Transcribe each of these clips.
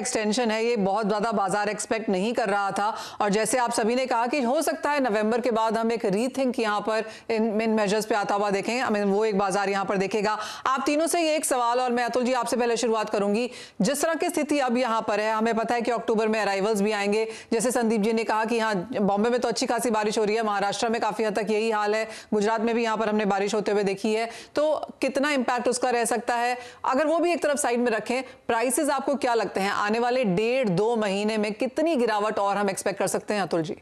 Extension है, ये बहुत ज़्यादा बाजार एक्सपेक्ट नहीं कर रहा था। और जैसे आप सभी ने कहा कि हो सकता है नवंबर के बाद हम एक रीथिंक यहाँ पर इन मेजर्स पे आता हुआ देखें, हमें वो एक बाजार यहाँ पर देखेगा। आप तीनों से ये एक सवाल, और मैं अतुल जी आपसे पहले शुरुआत करूंगी। जिस तरह की स्थिति अब यहाँ पर है, हमें पता है कि अक्टूबर में अराइवल्स भी आएंगे, जैसे संदीप जी ने कहा कि हाँ बॉम्बे में तो अच्छी खासी बारिश हो रही है, महाराष्ट्र में काफी हद तक यही हाल है, गुजरात में भी यहाँ पर हमने बारिश होते हुए देखी है, तो कितना इंपैक्ट उसका रह सकता है? अगर वो भी एक तरफ साइड में रखें, प्राइसेस आपको क्या लगते हैं आने वाले 1.5-2 महीने में कितनी गिरावट और हम एक्सपेक्ट कर सकते हैं अतुल जी?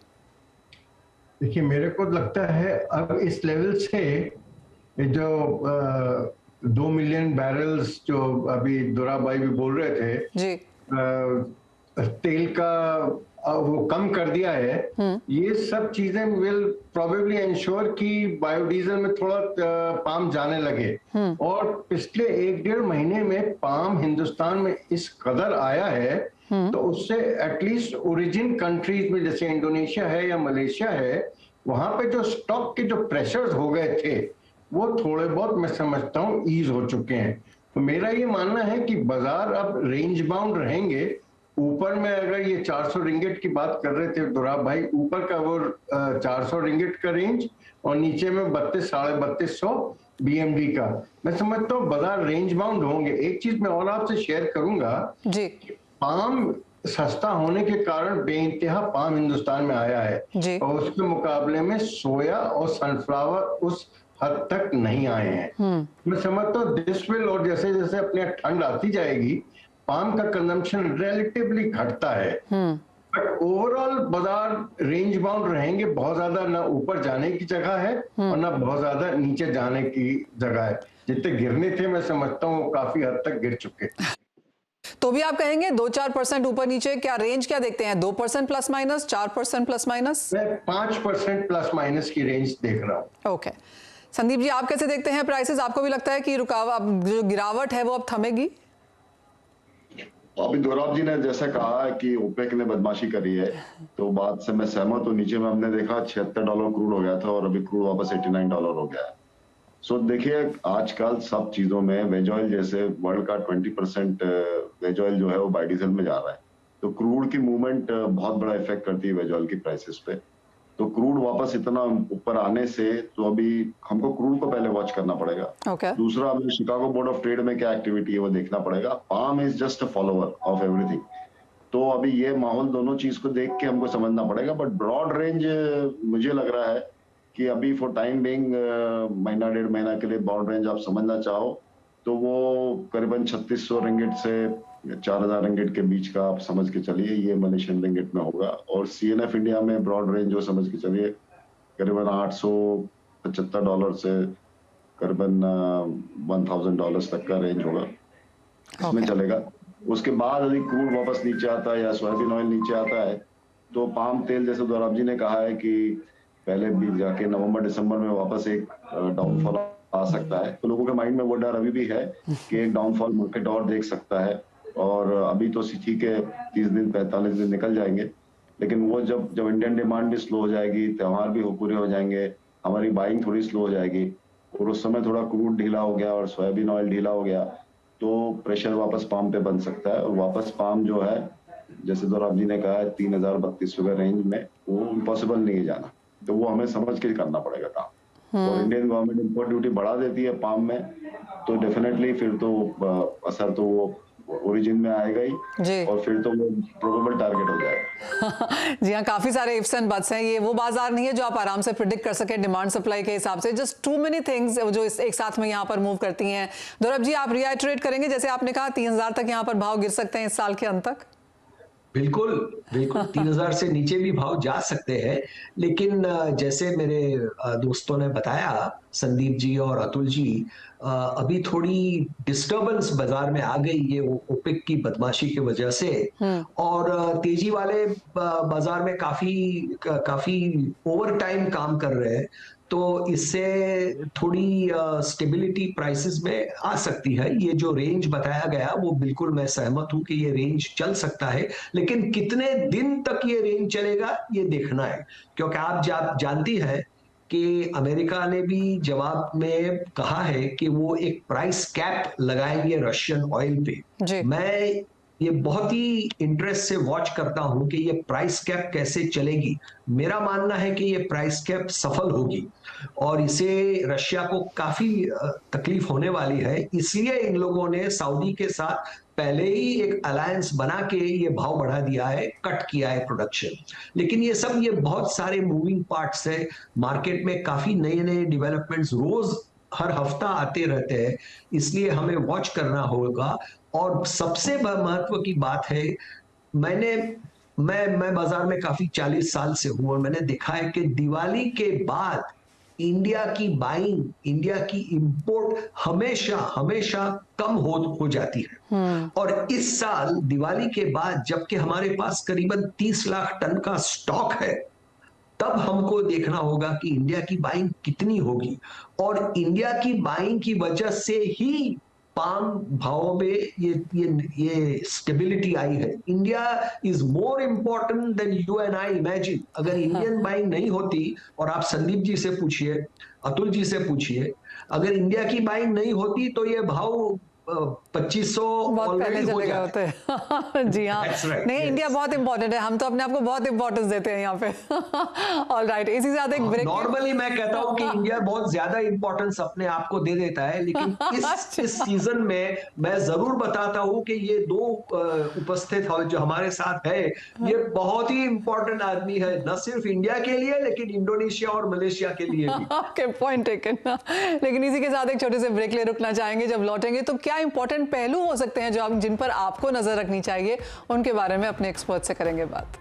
देखिए, मेरे को लगता है अब इस लेवल से जो 2 मिलियन बैरल्स जो अभी दुरा भाई भी बोल रहे थे जी, तेल का वो कम कर दिया है, ये सब चीजें विल प्रोबेबली इंश्योर कि बायोडीजल में थोड़ा पाम जाने लगे। और पिछले 1-1.5 महीने में पाम हिंदुस्तान में इस कदर आया है, तो उससे एटलीस्ट ओरिजिन कंट्रीज में जैसे इंडोनेशिया है या मलेशिया है, वहां पे जो स्टॉक के जो प्रेशर्स हो गए थे वो थोड़े बहुत मैं समझता हूँ ईज हो चुके हैं। तो मेरा ये मानना है कि बाजार अब रेंज बाउंड रहेंगे। ऊपर में अगर ये 400 रिंगिट की बात कर रहे थे दुराब भाई, ऊपर का वो 400 रिंगिट का रेंज और नीचे में 3200-3250 बीएमडी का, मैं समझता हूँ बाजार रेंज बाउंड होंगे। एक चीज मैं और आपसे शेयर करूंगा जी, पाम सस्ता होने के कारण बेइंतहा पाम हिंदुस्तान में आया है, और उसके मुकाबले में सोया और सनफ्लावर उस हद तक नहीं आए हैं। मैं समझता हूँ दिस विल, और जैसे जैसे अपने ठंड आती जाएगी पाम का कंजम्पशन रिलेटिवली घटता है, बट ओवरऑल बाजार रेंज बाउंड रहेंगे। बहुत ज्यादा ना ऊपर जाने की जगह है और ना बहुत ज्यादा नीचे जाने की जगह है। जितने गिरने थे मैं समझता हूँ काफी हद तक गिर चुके। तो भी आप कहेंगे 2-4% ऊपर नीचे, क्या रेंज क्या देखते हैं? 2% प्लस माइनस, 4% प्लस माइनस? मैं 5% प्लस माइनस की रेंज देख रहा हूँ। ओके, संदीप जी आप कैसे देखते हैं प्राइसेस? आपको भी लगता है कि रुकावट, जो गिरावट है वो अब थमेगी? अभी दोराब जी ने जैसा कहा है कि ओपेक ने बदमाशी करी है, तो बात से मैं सहमत हूँ। नीचे में हमने देखा $76 क्रूड हो गया था और अभी क्रूड वापस $89 हो गया है। सो देखिए, आजकल सब चीजों में वेज ऑयल, जैसे वर्ल्ड का 20% वेज ऑयल जो है वो बायोडीजल में जा रहा है, तो क्रूड की मूवमेंट बहुत बड़ा इफेक्ट करती है वेज ऑयल की प्राइसेस पे। तो क्रूड वापस इतना ऊपर आने से तो अभी हमको क्रूड को पहले वॉच करना पड़ेगा। दूसरा, अभी शिकागो बोर्ड ऑफ ट्रेड में क्या एक्टिविटी है वो देखना पड़ेगा। Palm is just a follower of everything. तो अभी ये माहौल दोनों चीज को देख के हमको समझना पड़ेगा। बट ब्रॉड रेंज मुझे लग रहा है कि अभी फॉर टाइम बिंग महीना 1.5 महीना के लिए ब्रॉड रेंज आप समझना चाहो तो वो करीबन 3600 रिंगिट से 4000 रिंगिट के बीच का आप समझ के चलिए, ये मलेशियन रिंगिट में होगा। और सीएनएफ इंडिया में ब्रॉड रेंज जो समझ के चलिए करीबन $875 से करीबन $1000 तक का रेंज होगा, इसमें चलेगा। उसके बाद यदि क्रूड वापस नीचे आता है या सोयाबीन ऑयल नीचे आता है तो पाम तेल, जैसे दोराब जी ने कहा है कि पहले भी जाके नवंबर दिसंबर में वापस एक डाउनफॉल आ सकता है, तो लोगों के माइंड में वो डर अभी भी है कि एक डाउनफॉल मार्केट और देख सकता है। और अभी तो ठीक है 30 दिन 45 दिन निकल जाएंगे, लेकिन वो जब इंडियन डिमांड भी स्लो हो जाएगी, त्योहार भी पूरे हो जाएंगे, हमारी बाइंग थोड़ी स्लो हो जाएगी, और उस समय थोड़ा क्रूड ढीला हो गया और सोयाबीन ऑयल ढीला हो गया तो प्रेशर वापस पाम पे बन सकता है। और वापस पाम जो है, जैसे दोराब जी ने कहा है 3000-3200 का रेंज में, वो इम्पॉसिबल नहीं है जाना, तो वो हमें समझ के करना पड़ेगा काम। और इंडियन गवर्नमेंट इंपोर्ट ड्यूटी बढ़ा देती है पाम में, तो डेफिनेटली फिर तो असर तो वो ओरिजिन में आएगा ही, और फिर तो वो प्रोबेबल टारगेट हो जाएगा। जी हाँ, काफी सारे इफ्स एंड बट्स हैं। ये वो बाजार नहीं है जो आप आराम से प्रिडिक्ट कर सके डिमांड सप्लाई के हिसाब से। जस्ट टू मेनी थिंग्स जो एक साथ में यहाँ पर मूव करती हैं। दोराब जी आप रिआइटरेट करेंगे, जैसे आपने कहा 3000 तक यहाँ पर भाव गिर सकते हैं इस साल के अंत तक? बिल्कुल बिल्कुल 3000 से नीचे भी भाव जा सकते हैं, लेकिन जैसे मेरे दोस्तों ने बताया, संदीप जी और अतुल जी, अभी थोड़ी डिस्टरबेंस बाजार में आ गई ये ओपेक की बदमाशी की वजह से, और तेजी वाले बाजार में काफी ओवर टाइम काम कर रहे हैं, तो इससे थोड़ी स्टेबिलिटी प्राइसेस में आ सकती है। ये जो रेंज बताया गया वो बिल्कुल मैं सहमत हूं कि ये रेंज चल सकता है, लेकिन कितने दिन तक ये रेंज चलेगा ये देखना है, क्योंकि आप जानती है कि अमेरिका ने भी जवाब में कहा है कि वो एक प्राइस कैप लगाएंगे रशियन ऑयल पे। मैं ये बहुत ही इंटरेस्ट से वॉच करता हूं कि ये प्राइस कैप कैसे चलेगी। मेरा मानना है कि ये प्राइस कैप सफल होगी और इसे रशिया को काफी तकलीफ होने वाली है, इसलिए इन लोगों ने सऊदी के साथ पहले ही एक अलायंस बना के ये भाव बढ़ा दिया है, कट किया है प्रोडक्शन। लेकिन ये बहुत सारे मूविंग पार्ट्स है, मार्केट में काफी नए नए डेवलपमेंट्स रोज हर हफ्ता आते रहते हैं, इसलिए हमें वॉच करना होगा। और सबसे महत्व की बात है, मैं बाजार में काफी 40 साल से हूं और मैंने देखा है कि दिवाली के बाद इंडिया की बाइंग, इंडिया की इंपोर्ट हमेशा हमेशा कम हो जाती है। और इस साल दिवाली के बाद जबकि हमारे पास करीबन 30 लाख टन का स्टॉक है, तब हमको देखना होगा कि इंडिया की बाइंग कितनी होगी। और इंडिया की बाइंग की वजह से ही पाम भावों में ये स्टेबिलिटी आई है। India is more important than you and I imagine. अगर इंडियन बाइंग नहीं होती, और आप संदीप जी से पूछिए, अतुल जी से पूछिए, अगर इंडिया की बाइंग नहीं होती तो ये भाव 2500 बहुत पहले चले गए होते। जी हाँ, right, नहीं, yes. इंडिया बहुत इंपॉर्टेंट है, हम तो अपने आप को बहुत इंपॉर्टेंस देते हैं यहाँ पे। ऑल राइट, इसी साथ एक ब्रेक। नॉर्मली मैं कहता हूँ कि इंडिया बहुत ज्यादा इंपॉर्टेंस अपने आप को दे देता है, लेकिन इस सीजन में मैं जरूर बताता हूँ कि ये दो उपस्थित जो हमारे साथ है, ये बहुत ही इंपॉर्टेंट आदमी है, न सिर्फ इंडिया के लिए लेकिन इंडोनेशिया और मलेशिया के लिए भी। Okay, point taken. लेकिन इसी के साथ एक छोटे से ब्रेक ले रुकना चाहेंगे। जब लौटेंगे तो क्या इंपॉर्टेंट पहलू हो सकते हैं जिन पर आपको नजर रखनी चाहिए, उनके बारे में अपने एक्सपर्ट से करेंगे बात।